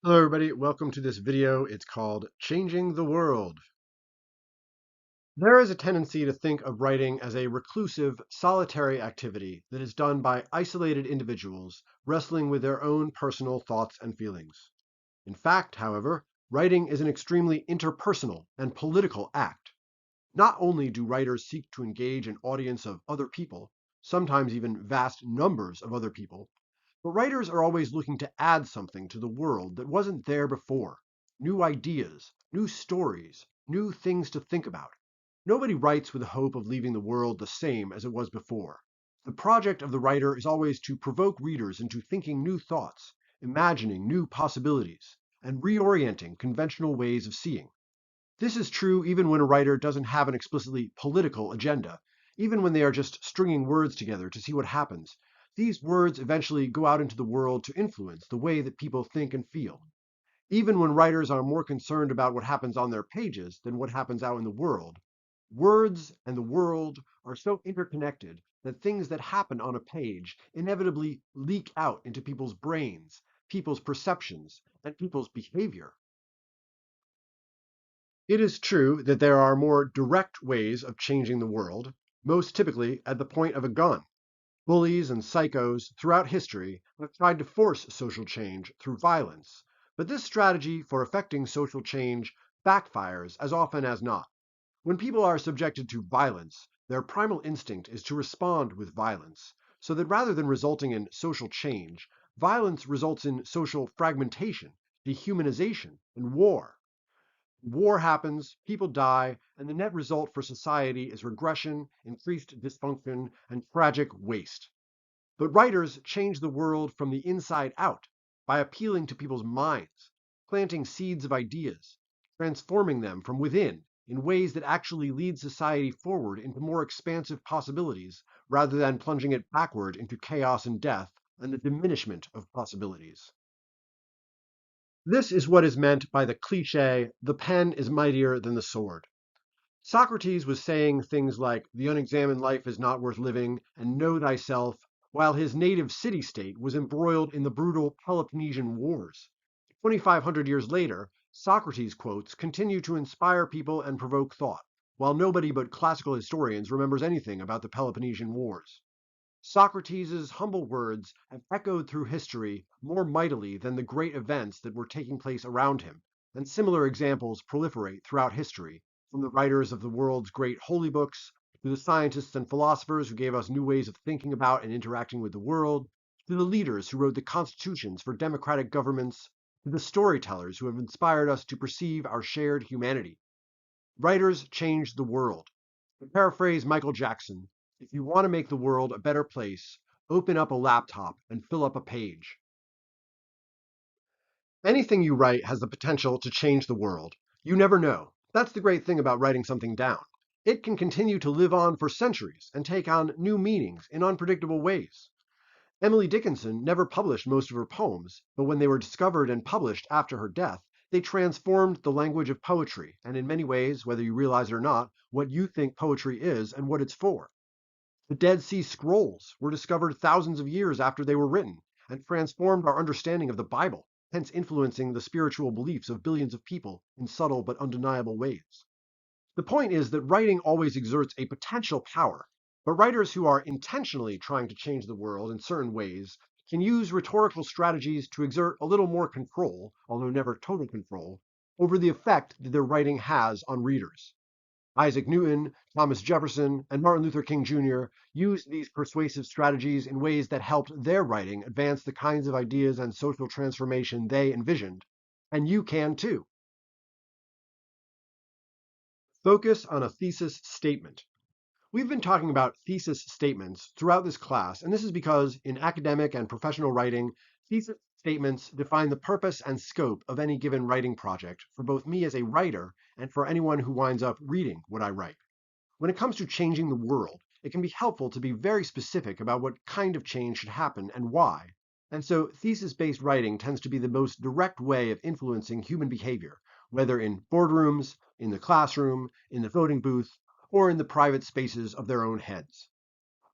Hello everybody, welcome to this video. It's called Changing the World. There is a tendency to think of writing as a reclusive, solitary activity that is done by isolated individuals wrestling with their own personal thoughts and feelings. In fact, however, writing is an extremely interpersonal and political act. Not only do writers seek to engage an audience of other people, sometimes even vast numbers of other people, but writers are always looking to add something to the world that wasn't there before. New ideas, new stories, new things to think about. Nobody writes with the hope of leaving the world the same as it was before. The project of the writer is always to provoke readers into thinking new thoughts, imagining new possibilities, and reorienting conventional ways of seeing. This is true even when a writer doesn't have an explicitly political agenda, even when they are just stringing words together to see what happens. These words eventually go out into the world to influence the way that people think and feel. Even when writers are more concerned about what happens on their pages than what happens out in the world, words and the world are so interconnected that things that happen on a page inevitably leak out into people's brains, people's perceptions, and people's behavior. It is true that there are more direct ways of changing the world, most typically at the point of a gun. Bullies and psychos throughout history have tried to force social change through violence, but this strategy for effecting social change backfires as often as not. When people are subjected to violence, their primal instinct is to respond with violence, so that rather than resulting in social change, violence results in social fragmentation, dehumanization, and war. War happens, people die, and the net result for society is regression, increased dysfunction, and tragic waste. But writers change the world from the inside out by appealing to people's minds, planting seeds of ideas, transforming them from within in ways that actually lead society forward into more expansive possibilities rather than plunging it backward into chaos and death and the diminishment of possibilities. This is what is meant by the cliche, the pen is mightier than the sword. Socrates was saying things like, the unexamined life is not worth living, and know thyself, while his native city-state was embroiled in the brutal Peloponnesian Wars. 2,500 years later, Socrates' quotes continue to inspire people and provoke thought, while nobody but classical historians remembers anything about the Peloponnesian Wars. Socrates' humble words have echoed through history more mightily than the great events that were taking place around him, and similar examples proliferate throughout history, from the writers of the world's great holy books, to the scientists and philosophers who gave us new ways of thinking about and interacting with the world, to the leaders who wrote the constitutions for democratic governments, to the storytellers who have inspired us to perceive our shared humanity. Writers changed the world. To paraphrase Michael Jackson, if you want to make the world a better place, open up a laptop and fill up a page. Anything you write has the potential to change the world. You never know. That's the great thing about writing something down. It can continue to live on for centuries and take on new meanings in unpredictable ways. Emily Dickinson never published most of her poems, but when they were discovered and published after her death, they transformed the language of poetry, and in many ways, whether you realize it or not, what you think poetry is and what it's for. The Dead Sea Scrolls were discovered thousands of years after they were written and transformed our understanding of the Bible, hence influencing the spiritual beliefs of billions of people in subtle but undeniable ways. The point is that writing always exerts a potential power, but writers who are intentionally trying to change the world in certain ways can use rhetorical strategies to exert a little more control, although never total control, over the effect that their writing has on readers. Isaac Newton, Thomas Jefferson, and Martin Luther King Jr. used these persuasive strategies in ways that helped their writing advance the kinds of ideas and social transformation they envisioned. And you can too. Focus on a thesis statement. We've been talking about thesis statements throughout this class, and this is because in academic and professional writing, thesis statements define the purpose and scope of any given writing project for both me as a writer and for anyone who winds up reading what I write. When it comes to changing the world, it can be helpful to be very specific about what kind of change should happen and why. And so thesis-based writing tends to be the most direct way of influencing human behavior, whether in boardrooms, in the classroom, in the voting booth, or in the private spaces of their own heads.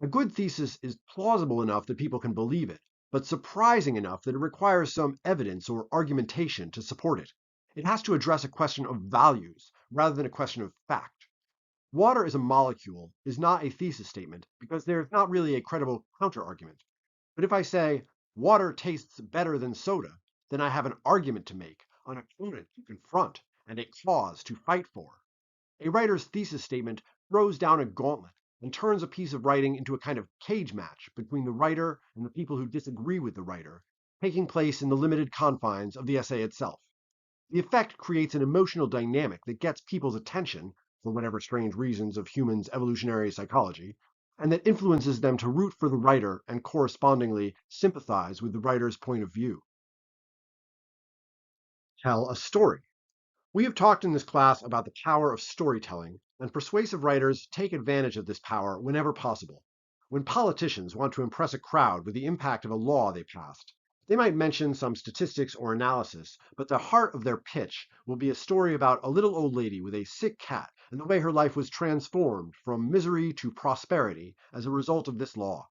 A good thesis is plausible enough that people can believe it, but surprising enough that it requires some evidence or argumentation to support it. It has to address a question of values rather than a question of fact. Water as a molecule is not a thesis statement because there's not really a credible counterargument. But if I say, water tastes better than soda, then I have an argument to make, an opponent to confront, and a cause to fight for. A writer's thesis statement throws down a gauntlet and turns a piece of writing into a kind of cage match between the writer and the people who disagree with the writer, taking place in the limited confines of the essay itself. The effect creates an emotional dynamic that gets people's attention, for whatever strange reasons of humans' evolutionary psychology, and that influences them to root for the writer and correspondingly sympathize with the writer's point of view. Tell a story. We have talked in this class about the power of storytelling, and persuasive writers take advantage of this power whenever possible. When politicians want to impress a crowd with the impact of a law they passed, they might mention some statistics or analysis, but the heart of their pitch will be a story about a little old lady with a sick cat and the way her life was transformed from misery to prosperity as a result of this law.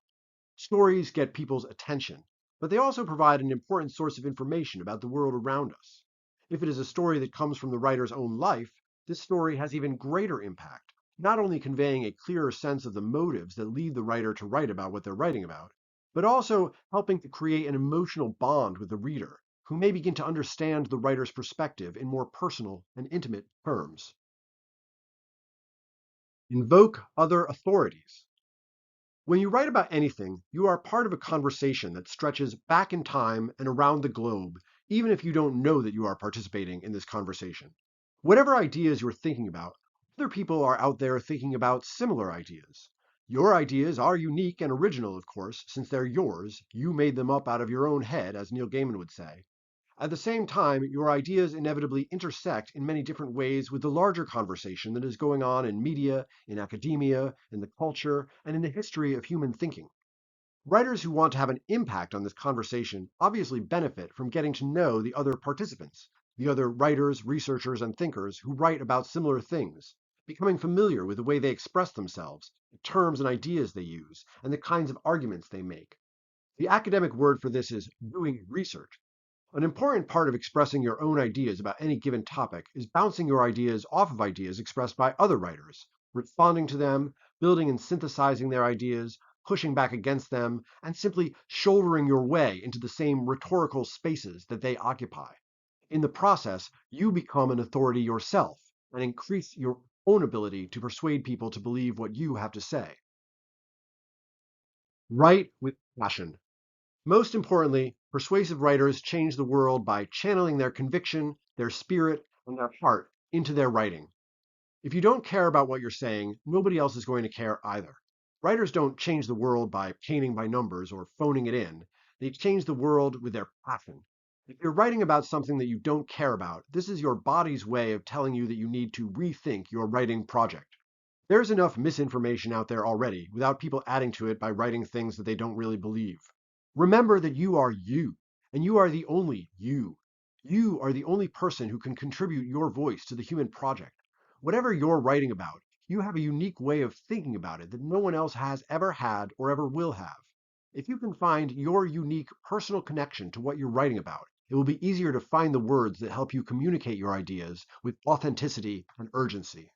Stories get people's attention, but they also provide an important source of information about the world around us. If it is a story that comes from the writer's own life, this story has even greater impact, not only conveying a clearer sense of the motives that lead the writer to write about what they're writing about, but also helping to create an emotional bond with the reader, who may begin to understand the writer's perspective in more personal and intimate terms. Invoke other authorities. When you write about anything, you are part of a conversation that stretches back in time and around the globe, even if you don't know that you are participating in this conversation. Whatever ideas you're thinking about, other people are out there thinking about similar ideas. Your ideas are unique and original, of course, since they're yours. You made them up out of your own head, as Neil Gaiman would say. At the same time, your ideas inevitably intersect in many different ways with the larger conversation that is going on in media, in academia, in the culture, and in the history of human thinking. Writers who want to have an impact on this conversation obviously benefit from getting to know the other participants, the other writers, researchers, and thinkers who write about similar things, becoming familiar with the way they express themselves, the terms and ideas they use, and the kinds of arguments they make. The academic word for this is doing research. An important part of expressing your own ideas about any given topic is bouncing your ideas off of ideas expressed by other writers, responding to them, building and synthesizing their ideas, pushing back against them, and simply shouldering your way into the same rhetorical spaces that they occupy. In the process, you become an authority yourself and increase your own ability to persuade people to believe what you have to say. Write with passion. Most importantly, persuasive writers change the world by channeling their conviction, their spirit, and their heart into their writing. If you don't care about what you're saying, nobody else is going to care either. Writers don't change the world by painting by numbers or phoning it in. They change the world with their passion. If you're writing about something that you don't care about, this is your body's way of telling you that you need to rethink your writing project. There's enough misinformation out there already without people adding to it by writing things that they don't really believe. Remember that you are you, and you are the only you. You are the only person who can contribute your voice to the human project. Whatever you're writing about, you have a unique way of thinking about it that no one else has ever had or ever will have. If you can find your unique personal connection to what you're writing about, it will be easier to find the words that help you communicate your ideas with authenticity and urgency.